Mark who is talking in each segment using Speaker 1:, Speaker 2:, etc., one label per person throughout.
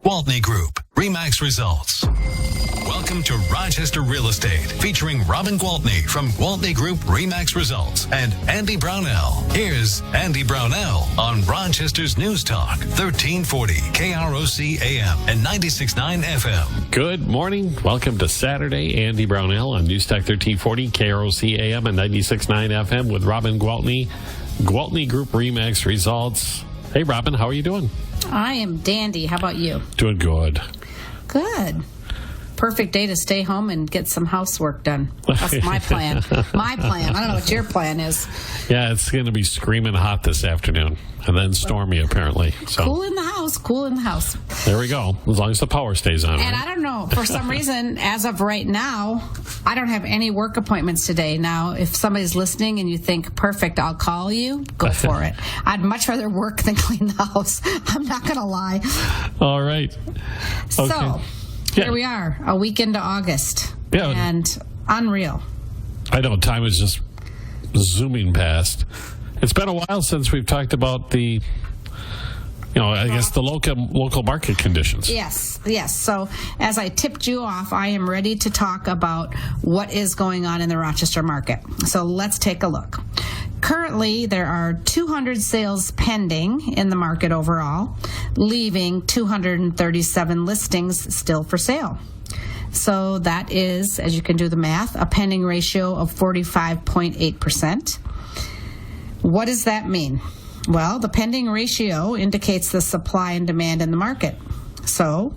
Speaker 1: Gwaltney Group RE results. Welcome to Rochester Real Estate, featuring Robin Gwaltney from Gwaltney Group RE results and Andy Brownell. Here's Andy Brownell on Rochester's News Talk, 1340 KROC AM and 96.9 FM.
Speaker 2: Good morning. Welcome to Saturday. Andy Brownell on News Talk 1340 KROC AM and 96.9 FM with Robin Gwaltney. Gwaltney Group RE results. Hey, Robin, how are you doing?
Speaker 3: I am dandy. How about you?
Speaker 2: Doing good.
Speaker 3: Good. Perfect day to stay home and get some housework done. That's my plan. My plan. I don't know what your plan is.
Speaker 2: Yeah, it's going to be screaming hot this afternoon and then stormy, apparently. So
Speaker 3: Cool in the house. Cool in the house.
Speaker 2: There we go. As long as the power stays on.
Speaker 3: And
Speaker 2: right?
Speaker 3: I don't know. For some reason, as of right now, I don't have any work appointments today. Now, if somebody's listening and you think, perfect, I'll call you, go for it. I'd much rather work than clean the house. I'm not going to lie.
Speaker 2: All right. Okay.
Speaker 3: So, here we are, a week into August.
Speaker 2: Yeah.
Speaker 3: And unreal.
Speaker 2: I know, time is just zooming past. It's been a while since we've talked about the, I guess the local market conditions.
Speaker 3: Yes. So as I tipped you off, I am ready to talk about what is going on in the Rochester market. So let's take a look. Currently, there are 200 sales pending in the market overall, leaving 237 listings still for sale. So that is, as you can do the math, a pending ratio of 45.8%. What does that mean? Well, the pending ratio indicates the supply and demand in the market. So,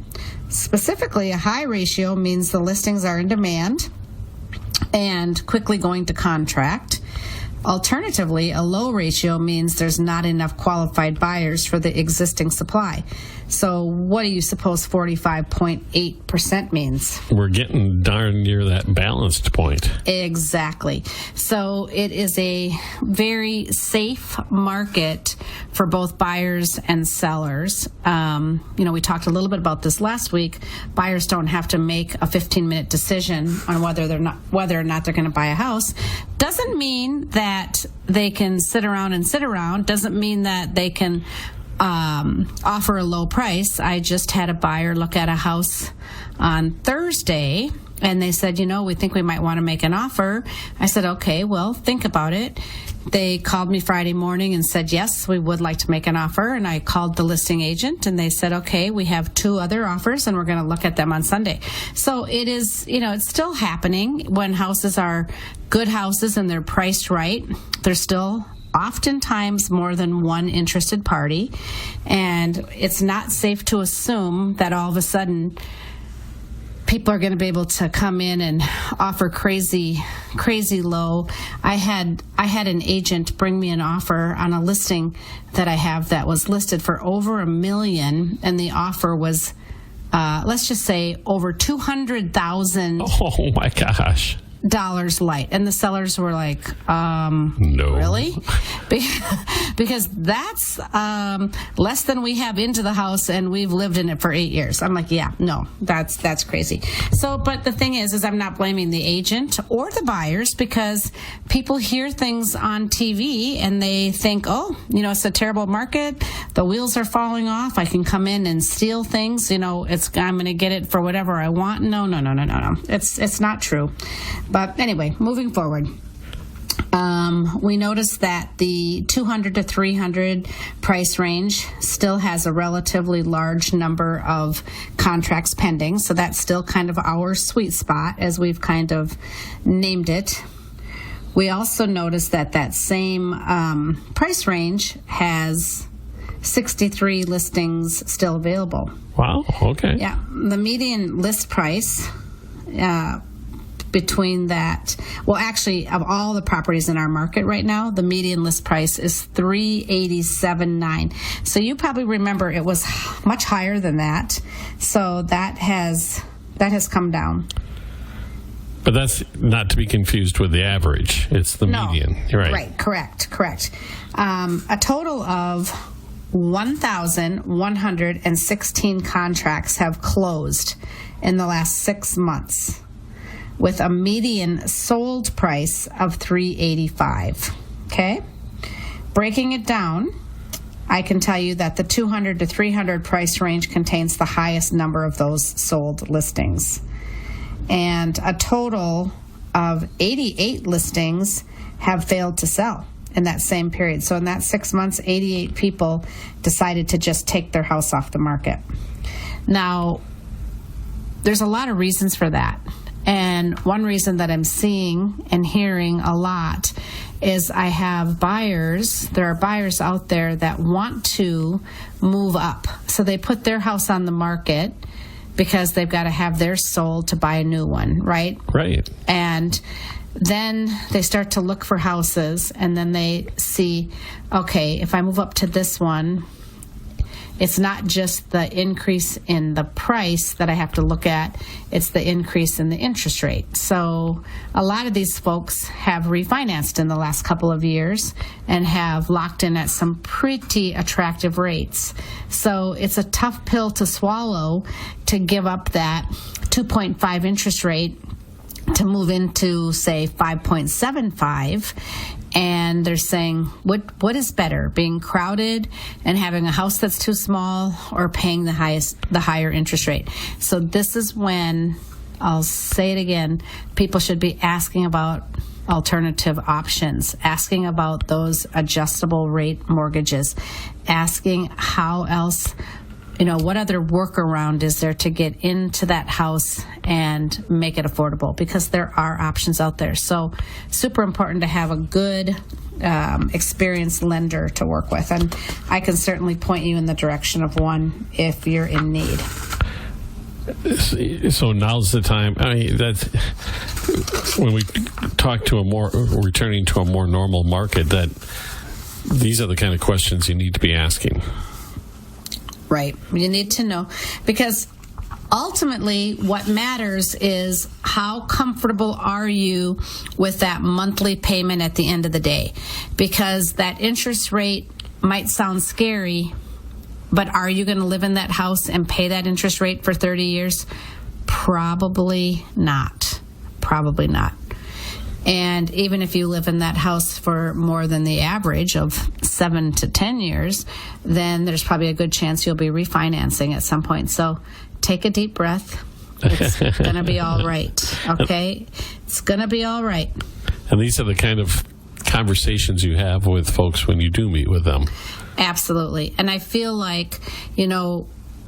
Speaker 3: specifically, a high ratio means the listings are in demand and quickly going to contract. Alternatively, a low ratio means there's not enough qualified buyers for the existing supply. So what do you suppose 45.8% means?
Speaker 2: We're getting darn near that balanced point.
Speaker 3: Exactly. So it is a very safe market for both buyers and sellers. We talked a little bit about this last week. Buyers don't have to make a 15-minute decision on whether or not they're going to buy a house. Doesn't mean that they can sit around. Doesn't mean that they can offer a low price. I just had a buyer look at a house on Thursday, and they said, we think we might want to make an offer. I said, okay, well, think about it. They called me Friday morning and said, yes, we would like to make an offer. And I called the listing agent, and they said, okay, we have 2 other offers, and we're going to look at them on Sunday. So it is, it's still happening when houses are good houses and they're priced right. There's still oftentimes more than one interested party, and it's not safe to assume that all of a sudden people are going to be able to come in and offer crazy low. I had an agent bring me an offer on a listing that I have that was listed for over $1 million, and the offer was let's just say over $200,000.
Speaker 2: Oh my gosh.
Speaker 3: Light, and the sellers were like,
Speaker 2: no,
Speaker 3: really? Because that's less than we have into the house, and we've lived in it for 8 years. I'm like, yeah, no, that's crazy. So, but the thing is I'm not blaming the agent or the buyers, because people hear things on TV and they think, it's a terrible market. The wheels are falling off. I can come in and steal things. I'm going to get it for whatever I want. No. It's not true. But anyway, moving forward, we noticed that the 200 to 300 price range still has a relatively large number of contracts pending. So that's still kind of our sweet spot, as we've kind of named it. We also noticed that same price range has 63 listings still available.
Speaker 2: Wow, okay.
Speaker 3: Yeah, the median list price between that, of all the properties in our market right now, the median list price is $387,900. So you probably remember it was much higher than that. So that has come down.
Speaker 2: But that's not to be confused with the average. It's the median. You're right.
Speaker 3: Right. Correct. A total of 1,116 contracts have closed in the last 6 months, with a median sold price of $385,000. Okay? Breaking it down, I can tell you that the 200 to 300 price range contains the highest number of those sold listings. And a total of 88 listings have failed to sell in that same period. So in that 6 months, 88 people decided to just take their house off the market. Now, there's a lot of reasons for that. And one reason that I'm seeing and hearing a lot is I have buyers, there are buyers out there that want to move up. So they put their house on the market because they've got to have theirs sold to buy a new one, right?
Speaker 2: Right.
Speaker 3: And then they start to look for houses, and then they see, okay, if I move up to this one, it's not just the increase in the price that I have to look at, it's the increase in the interest rate. So a lot of these folks have refinanced in the last couple of years and have locked in at some pretty attractive rates. So it's a tough pill to swallow to give up that 2.5 interest rate to move into, say, 5.75, and they're saying, what is better, being crowded and having a house that's too small, or paying the higher interest rate? So this is when, I'll say it again, people should be asking about alternative options, asking about those adjustable rate mortgages, asking how else, what other workaround is there to get into that house and make it affordable? Because there are options out there. So super important to have a good, experienced lender to work with. And I can certainly point you in the direction of one if you're in need.
Speaker 2: So now's the time. I mean, that's when we talk to returning to a more normal market, that these are the kind of questions you need to be asking.
Speaker 3: Right. You need to know, because ultimately what matters is how comfortable are you with that monthly payment at the end of the day? Because that interest rate might sound scary, but are you going to live in that house and pay that interest rate for 30 years? Probably not. Probably not. And even if you live in that house for more than the average of 7 to 10 years, then there's probably a good chance you'll be refinancing at some point. So take a deep breath. It's going to be all right, okay? It's going to be all right.
Speaker 2: And these are the kind of conversations you have with folks when you do meet with them.
Speaker 3: Absolutely. And I feel like,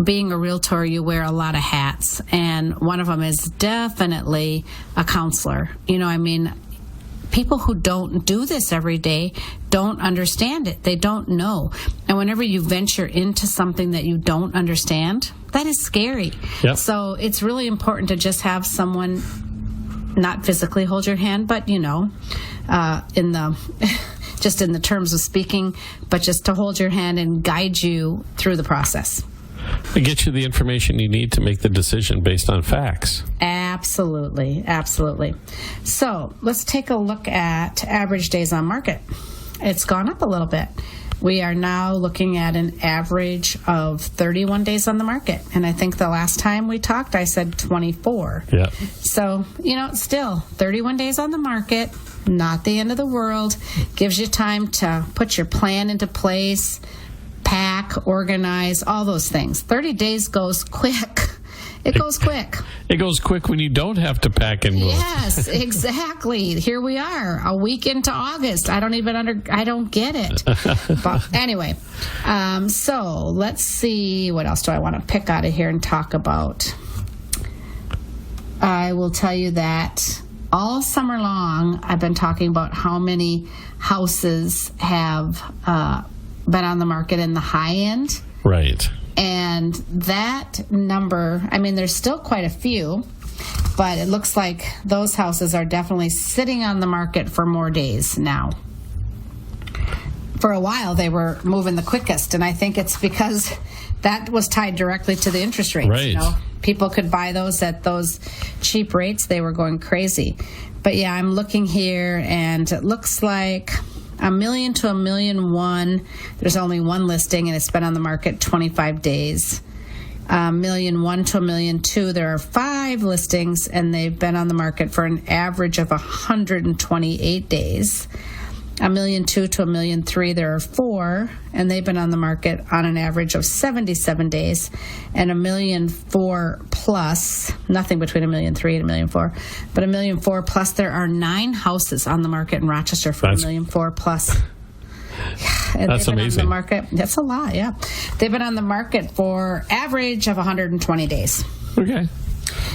Speaker 3: being a realtor, you wear a lot of hats, and one of them is definitely a counselor. People who don't do this every day don't understand it. They don't know. And whenever you venture into something that you don't understand, that is scary.
Speaker 2: Yep.
Speaker 3: So it's really important to just have someone not physically hold your hand, but, in the just in the terms of speaking, but just to hold your hand and guide you through the process.
Speaker 2: And get you the information you need to make the decision based on facts.
Speaker 3: Absolutely. Absolutely. So let's take a look at average days on market. It's gone up a little bit. We are now looking at an average of 31 days on the market. And I think the last time we talked, I said 24.
Speaker 2: Yeah.
Speaker 3: So, still 31 days on the market, not the end of the world. Gives you time to put your plan into place, pack, organize, all those things. 30 days goes quick. It goes quick.
Speaker 2: It goes quick when you don't have to pack and move.
Speaker 3: Yes, exactly. Here we are, a week into August. I don't get it. But anyway, so let's see, what else do I want to pick out of here and talk about? I will tell you that all summer long, I've been talking about how many houses have been on the market in the high end.
Speaker 2: Right.
Speaker 3: And that number, there's still quite a few, but it looks like those houses are definitely sitting on the market for more days now. For a while, they were moving the quickest, and I think it's because that was tied directly to the interest rates.
Speaker 2: Right.
Speaker 3: People could buy those at those cheap rates. They were going crazy. But yeah, I'm looking here, and it looks like $1 million to $1.1 million. There's only one listing, and it's been on the market 25 days. $1.1 million to $1.2 million. There are 5 listings, and they've been on the market for an average of 128 days. $1,200,000 to $1,300,000. There are 4, and they've been on the market on an average of 77 days, and $1,400,000 plus, nothing between $1,300,000 and $1,400,000, but $1,400,000 plus. There are 9 houses on the market in Rochester for $1,400,000 plus. And
Speaker 2: that's
Speaker 3: they've been
Speaker 2: amazing.
Speaker 3: On the market. That's a lot, yeah. They've been on the market for average of 120 days.
Speaker 2: Okay.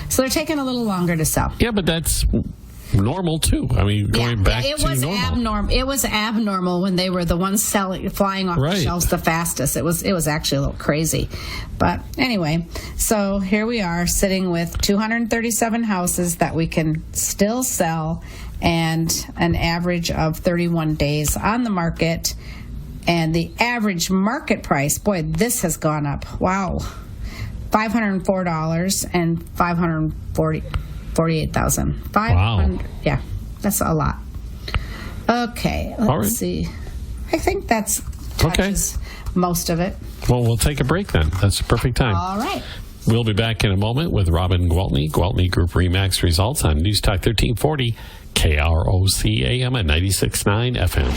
Speaker 3: So they're taking a little longer to sell.
Speaker 2: Yeah, but that's normal too. I mean, going back
Speaker 3: it
Speaker 2: to
Speaker 3: was
Speaker 2: normal.
Speaker 3: abnormal. It was abnormal when they were the ones flying off the shelves the fastest. It was actually a little crazy. But anyway, so here we are sitting with 237 houses that we can still sell, and an average of 31 days on the market. And the average market price, boy, this has gone up. Wow. $504 and $548,000.
Speaker 2: Wow.
Speaker 3: Yeah, that's a lot. Okay, let's see. I think that's touches most of it.
Speaker 2: Well, we'll take a break then. That's the perfect time.
Speaker 3: All right.
Speaker 2: We'll be back in a moment with Robin Gwaltney, Gwaltney Group RE/MAX results on News Talk 1340, KROC AM at 96.9 FM.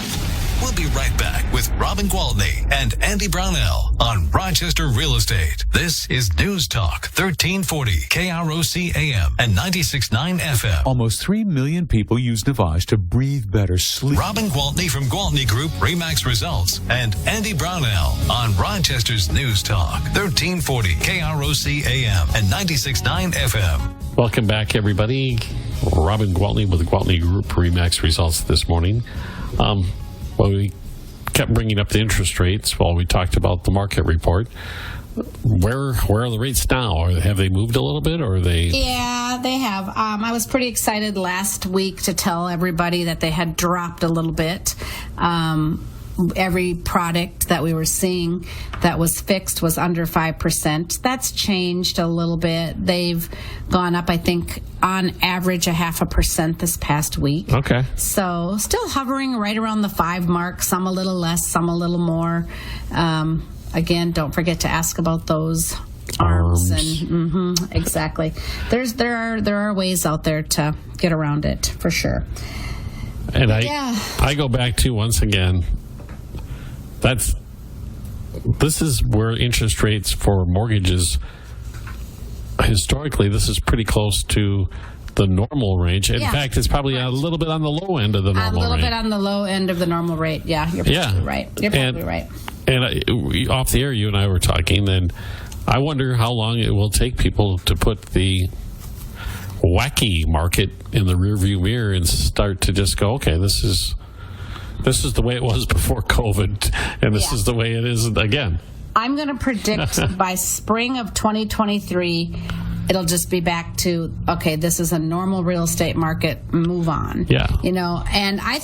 Speaker 1: We'll be right back with Robin Gwaltney and Andy Brownell on Rochester Real Estate. This is News Talk 1340, KROC AM and 96.9 FM.
Speaker 4: Almost 3 million people use Navage to breathe better, sleep.
Speaker 1: Robin Gwaltney from Gwaltney Group RE/MAX results and Andy Brownell on Rochester's News Talk 1340, KROC AM and 96.9 FM.
Speaker 2: Welcome back, everybody. Robin Gwaltney with the Gwaltney Group RE/MAX results this morning. Well, we kept bringing up the interest rates while we talked about the market report. Where are the rates now? Have they moved a little bit, or are they?
Speaker 3: Yeah, they have. I was pretty excited last week to tell everybody that they had dropped a little bit. Every product that we were seeing that was fixed was under 5%. That's changed a little bit. They've gone up, I think, on average 0.5% this past week.
Speaker 2: Okay.
Speaker 3: So still hovering right around the 5 mark, some a little less, some a little more. Again, don't forget to ask about those arms. And exactly. There are ways out there to get around it, for sure.
Speaker 2: And I go back to, once again, this is where interest rates for mortgages, historically, this is pretty close to the normal range. In fact, it's probably a little bit on the low end of the normal rate.
Speaker 3: A little bit on the low end of the normal rate. Yeah, you're probably right. You're probably right.
Speaker 2: And off the air, you and I were talking, and I wonder how long it will take people to put the wacky market in the rearview mirror and start to just go, okay, this is the way it was before COVID, and this is the way it is again.
Speaker 3: I'm going to predict by spring of 2023, it'll just be back to, okay, this is a normal real estate market, move on.
Speaker 2: Yeah.
Speaker 3: And I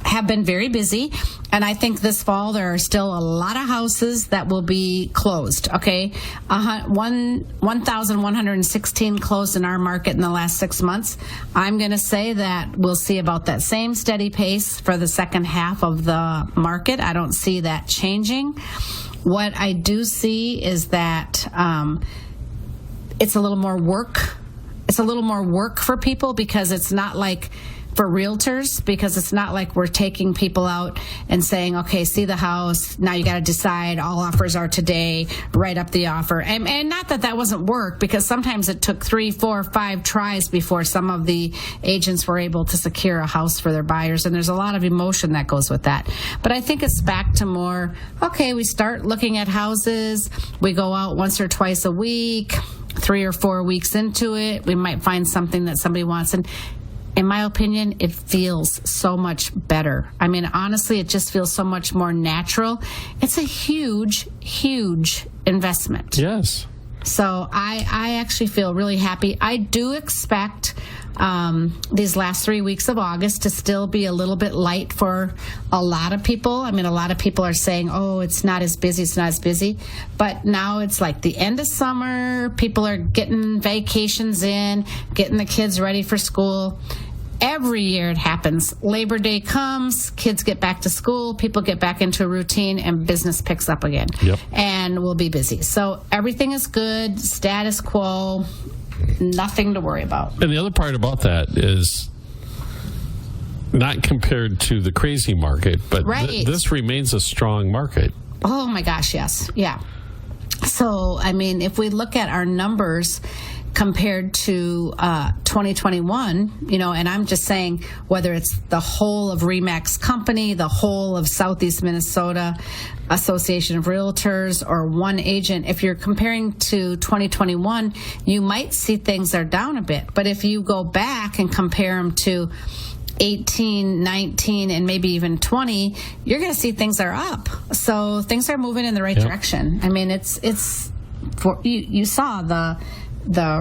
Speaker 3: have been very busy, and I think this fall there are still a lot of houses that will be closed, okay? 1,116 closed in our market in the last 6 months. I'm going to say that we'll see about that same steady pace for the second half of the market. I don't see that changing. What I do see is that it's a little more work. It's a little more work for people, because it's not like for realtors, because it's not like we're taking people out and saying, okay, see the house, now you got to decide, all offers are today, write up the offer. And not that wasn't work, because sometimes it took 3, 4, 5 tries before some of the agents were able to secure a house for their buyers, and there's a lot of emotion that goes with that. But I think it's back to more, okay, we start looking at houses, we go out once or twice a week, 3 or 4 weeks into it, we might find something that somebody wants, and in my opinion, it feels so much better. I mean, honestly, it just feels so much more natural. It's a huge, huge investment.
Speaker 2: Yes.
Speaker 3: So I actually feel really happy. I do expect these last 3 weeks of August to still be a little bit light for a lot of people. I mean, a lot of people are saying, oh, it's not as busy. But now it's like the end of summer. People are getting vacations in, getting the kids ready for school. Every year it happens. Labor Day comes, kids get back to school, people get back into a routine, and business picks up again.
Speaker 2: Yep.
Speaker 3: And we'll be busy. So everything is good, status quo, nothing to worry about.
Speaker 2: And the other part about that is not compared to the crazy market, but
Speaker 3: Right.
Speaker 2: This remains a strong market.
Speaker 3: Oh my gosh, yes. Yeah. So, I mean, if we look at our numbers compared to 2021, and I'm just saying whether it's the whole of RE/MAX Company, the whole of Southeast Minnesota Association of Realtors, or one agent, if you're comparing to 2021, you might see things are down a bit. But if you go back and compare them to 18, 19, and maybe even 20, you're going to see things are up. So things are moving in the right direction. I mean, it's for you saw the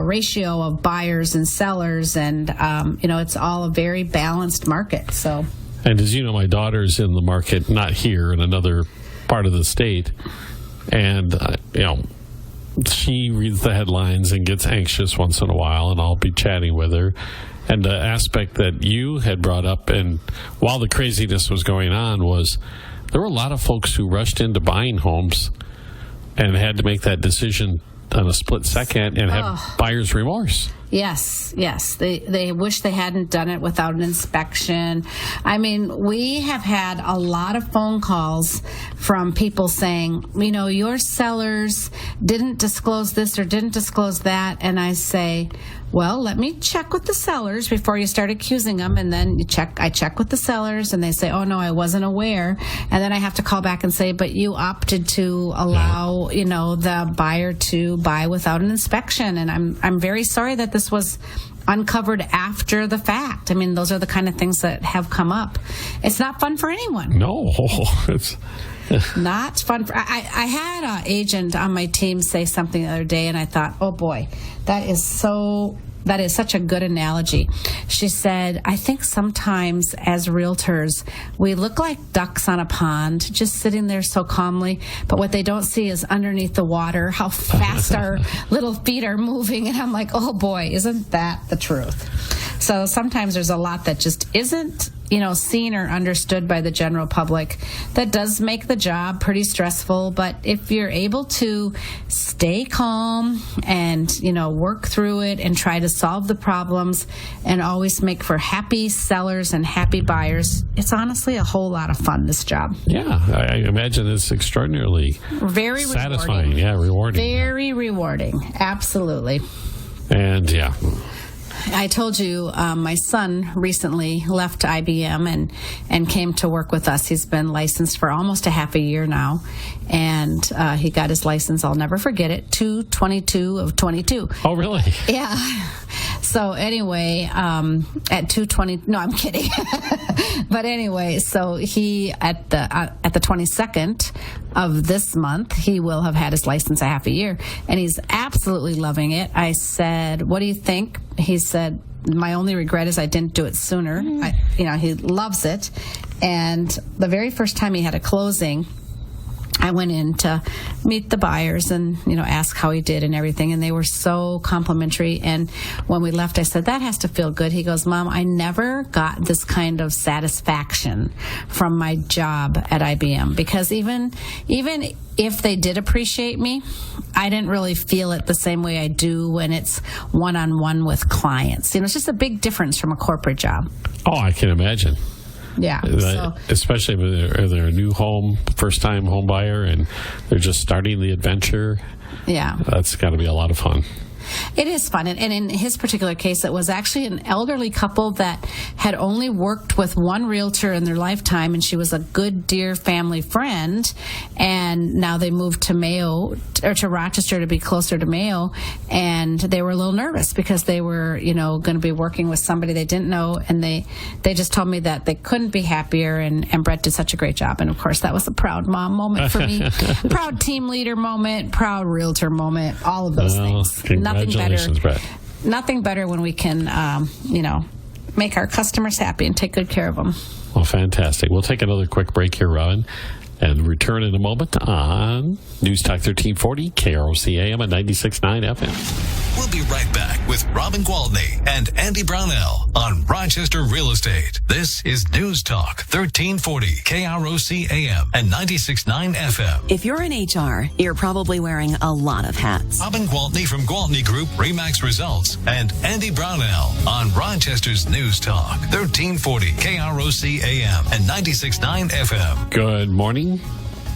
Speaker 3: ratio of buyers and sellers, and it's all a very balanced market. So,
Speaker 2: and as you know, my daughter's in the market, not here, in another part of the state, and she reads the headlines and gets anxious once in a while, and I'll be chatting with her. And the aspect that you had brought up, and while the craziness was going on, was there were a lot of folks who rushed into buying homes and had to make that decision on a split second and have buyer's remorse.
Speaker 3: Yes. They wish they hadn't done it without an inspection. I mean, we have had a lot of phone calls from people saying, your sellers didn't disclose this or didn't disclose that. And I say, well, let me check with the sellers before you start accusing them. And then I check with the sellers, and they say, oh, no, I wasn't aware. And then I have to call back and say, but you opted to allow, the buyer to buy without an inspection. And I'm very sorry that this was uncovered after the fact. I mean, those are the kind of things that have come up. It's not fun for anyone.
Speaker 2: No, it's
Speaker 3: not fun. I had an agent on my team say something the other day, and I thought, oh boy, that is such a good analogy. She said, I think sometimes as realtors, we look like ducks on a pond, just sitting there so calmly, but what they don't see is underneath the water, how fast our little feet are moving. And I'm like, oh boy, isn't that the truth? So sometimes there's a lot that just isn't seen or understood by the general public. That does make the job pretty stressful, but if you're able to stay calm and, work through it and try to solve the problems and always make for happy sellers and happy buyers, it's honestly a whole lot of fun, this job.
Speaker 2: Yeah, I imagine it's extraordinarily
Speaker 3: very
Speaker 2: satisfying.
Speaker 3: Rewarding.
Speaker 2: Yeah, rewarding.
Speaker 3: Very rewarding. Absolutely.
Speaker 2: And
Speaker 3: I told you my son recently left IBM and came to work with us. He's been licensed for almost a half a year now, and he got his license, I'll never forget it, 2/22 of 22.
Speaker 2: Oh, really?
Speaker 3: Yeah. So anyway, at 2:20, no, I'm kidding. But anyway, so he at the 22nd of this month, he will have had his license a half a year, and he's absolutely loving it. I said, what do you think? He said, my only regret is I didn't do it sooner. He loves it. And the very first time he had a closing, I went in to meet the buyers and, ask how he did and everything. And they were so complimentary. And when we left, I said, that has to feel good. He goes, Mom, I never got this kind of satisfaction from my job at IBM, because even if they did appreciate me, I didn't really feel it the same way I do when it's one-on-one with clients. It's just a big difference from a corporate job.
Speaker 2: Oh, I can imagine.
Speaker 3: Yeah.
Speaker 2: Especially if they're a new home, first-time home buyer, and they're just starting the adventure.
Speaker 3: Yeah.
Speaker 2: That's got to be a lot of fun.
Speaker 3: It is fun. And in his particular case, it was actually an elderly couple that had only worked with one realtor in their lifetime, and she was a good, dear family friend. And now they moved to Mayo, or to Rochester, to be closer to Mayo. And they were a little nervous because they were, going to be working with somebody they didn't know. And they just told me that they couldn't be happier. And Brett did such a great job. And of course, that was a proud mom moment for me. Proud team leader moment, proud realtor moment, all of those things.
Speaker 2: Congratulations, Brett.
Speaker 3: Nothing better when we can, make our customers happy and take good care of them.
Speaker 2: Well, fantastic. We'll take another quick break here, Robin, and return in a moment on News Talk 1340, KROC AM at 96.9 FM.
Speaker 1: We'll be right back with Robin Gwaltney and Andy Brownell on Rochester Real Estate. This is News Talk 1340 KROC AM and 96.9 FM.
Speaker 5: If you're in HR, you're probably wearing a lot of hats.
Speaker 1: Robin Gwaltney from Gwaltney Group RE/MAX Results and Andy Brownell on Rochester's News Talk 1340 KROC AM and 96.9 FM.
Speaker 2: Good morning.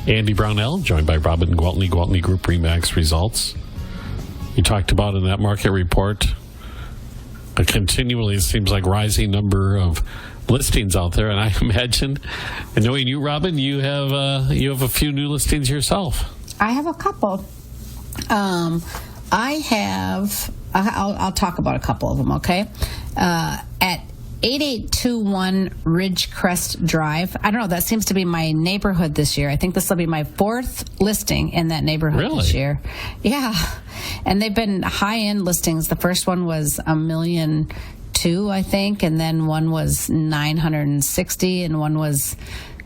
Speaker 2: Andy Brownell, joined by Robin Gwaltney, Gwaltney Group RE/MAX Results. You talked about in that market report a continually, it seems like, rising number of listings out there, and I imagine, and knowing you, Robin, you have a few new listings yourself.
Speaker 3: I have a couple. I'll talk about a couple of them, okay? At 8821 Ridgecrest Drive. I don't know, that seems to be my neighborhood this year. I think this will be my fourth listing in that neighborhood this year. Yeah. And they've been high-end listings. The first one was $1.2 million, I think, and then one was $960,000, and one was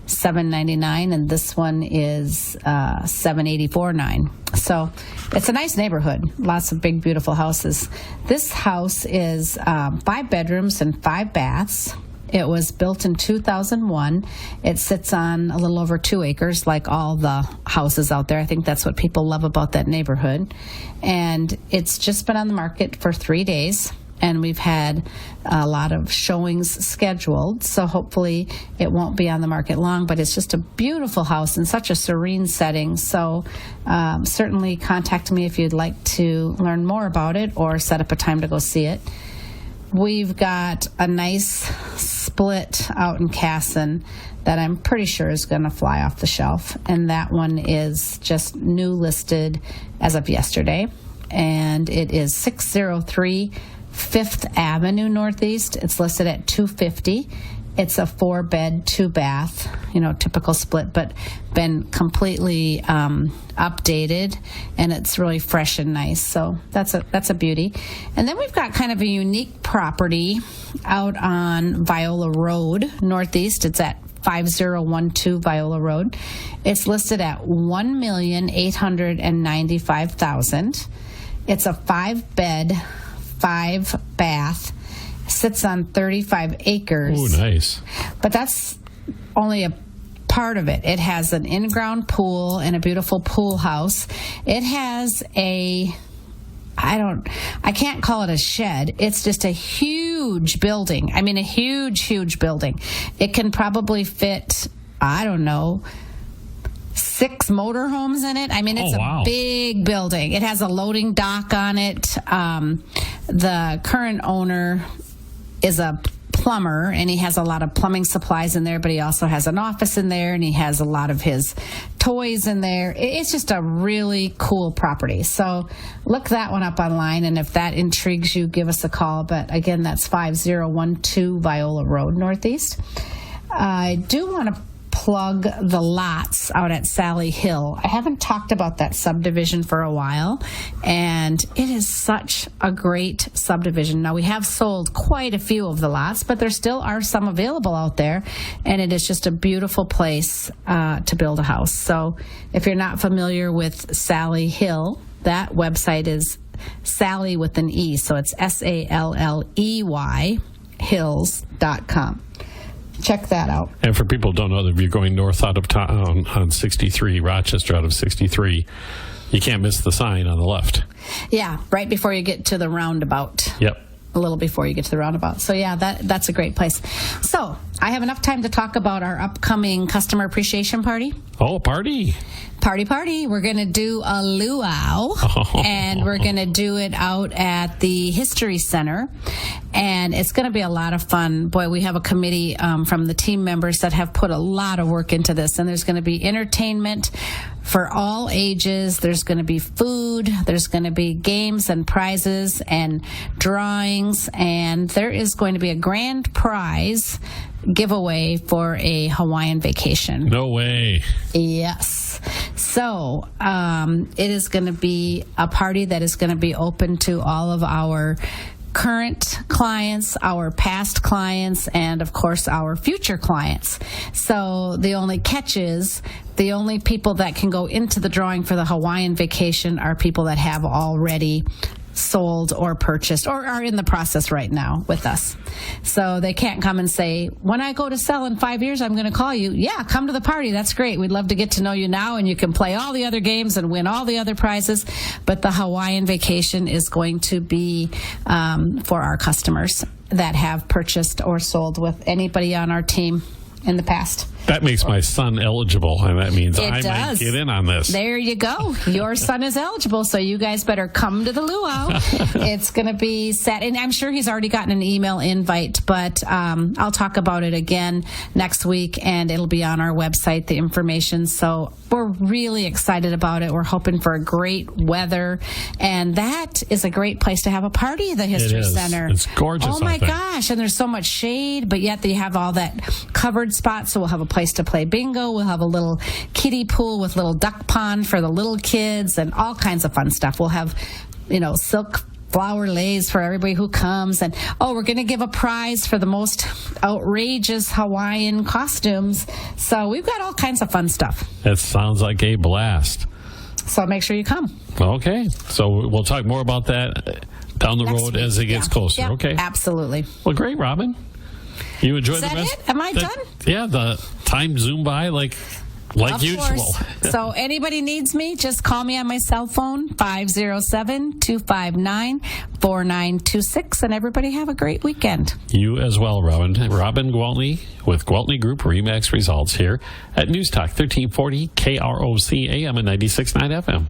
Speaker 3: $799,000, and this one is $784,900. So it's a nice neighborhood. Lots of big, beautiful houses. This house is 5 bedrooms and 5 baths. It was built in 2001. It sits on a little over 2 acres, like all the houses out there. I think that's what people love about that neighborhood. And it's just been on the market for 3 days. And we've had a lot of showings scheduled, so hopefully it won't be on the market long, but it's just a beautiful house in such a serene setting. So certainly contact me if you'd like to learn more about it or set up a time to go see it. We've got a nice split out in Casson that I'm pretty sure is going to fly off the shelf, and that one is just new listed as of yesterday, and it is 603 5th Avenue Northeast. It's listed at $250,000. It's a 4-bed, 2-bath, typical split, but been completely updated, and it's really fresh and nice. So that's a beauty. And then we've got kind of a unique property out on Viola Road Northeast. It's at 5012 Viola Road. It's listed at $1,895,000. It's a 5-bed, 5-bath, sits on 35 acres.
Speaker 2: Oh, nice.
Speaker 3: But that's only a part of it. It has an in-ground pool and a beautiful pool house. It has I can't call it a shed. It's just a huge building. I mean, a huge, huge building. It can probably fit, 6 motorhomes in it. I mean, it's a big building. It has a loading dock on it. The current owner is a plumber, and he has a lot of plumbing supplies in there, but he also has an office in there, and he has a lot of his toys in there. It's just a really cool property. So look that one up online, and if that intrigues you, give us a call. But again, that's 5012 Viola Road Northeast. I do want to plug the lots out at Sally Hill. I haven't talked about that subdivision for a while, and it is such a great subdivision. Now, we have sold quite a few of the lots, but there still are some available out there, and it is just a beautiful place to build a house. So if you're not familiar with Sally Hill, that website is Sally with an E, so it's SALLEY hills.com. Check that out.
Speaker 2: And for people who don't know, if you're going north out of town on 63, Rochester out of 63, you can't miss the sign on the left.
Speaker 3: Yeah, right before you get to the roundabout.
Speaker 2: Yep.
Speaker 3: A little before you get to the roundabout. So yeah, that's a great place. So I have enough time to talk about our upcoming customer appreciation party.
Speaker 2: Oh, party.
Speaker 3: Party. We're going to do a luau, and we're going to do it out at the History Center, and it's going to be a lot of fun. Boy, we have a committee from the team members that have put a lot of work into this, and there's going to be entertainment for all ages. There's going to be food. There's going to be games and prizes and drawings, and there is going to be a grand prize giveaway for a Hawaiian vacation.
Speaker 2: No way.
Speaker 3: Yes. So it is going to be a party that is going to be open to all of our current clients, our past clients, and of course our future clients. So the only catch is the only people that can go into the drawing for the Hawaiian vacation are people that have already sold or purchased or are in the process right now with us. So they can't come and say, when I go to sell in 5 years, I'm going to call you. Yeah, come to the party. That's great. We'd love to get to know you now, and you can play all the other games and win all the other prizes. But the Hawaiian vacation is going to be for our customers that have purchased or sold with anybody on our team in the past.
Speaker 2: That makes my son eligible, and that means I might get in on this.
Speaker 3: There you go. Your son is eligible, so you guys better come to the luau. It's going to be set, and I'm sure he's already gotten an email invite, but I'll talk about it again next week, and it'll be on our website, the information. So we're really excited about it. We're hoping for great weather, and that is a great place to have a party at the History Center.
Speaker 2: It's gorgeous.
Speaker 3: Oh my gosh, and there's so much shade, but yet they have all that covered spots, so we'll have a place to play bingo. We'll have a little kiddie pool with little duck pond for the little kids and all kinds of fun stuff. We'll have, silk flower leis for everybody who comes. And, we're going to give a prize for the most outrageous Hawaiian costumes. So we've got all kinds of fun stuff.
Speaker 2: It sounds like a blast.
Speaker 3: So make sure you come.
Speaker 2: Okay. So we'll talk more about that down the road as it gets closer.
Speaker 3: Yeah,
Speaker 2: okay.
Speaker 3: Absolutely.
Speaker 2: Well, great, Robin. You enjoy the rest?
Speaker 3: Is that it? Am I done?
Speaker 2: Yeah, the time zoomed by like usual.
Speaker 3: Course. So anybody needs me, just call me on my cell phone, 507-259-4926, and everybody have a great weekend.
Speaker 2: You as well, Robin. Robin Gwaltney with Gwaltney Group RE/MAX Results here at News Talk 1340 KROC AM and 96.9 FM.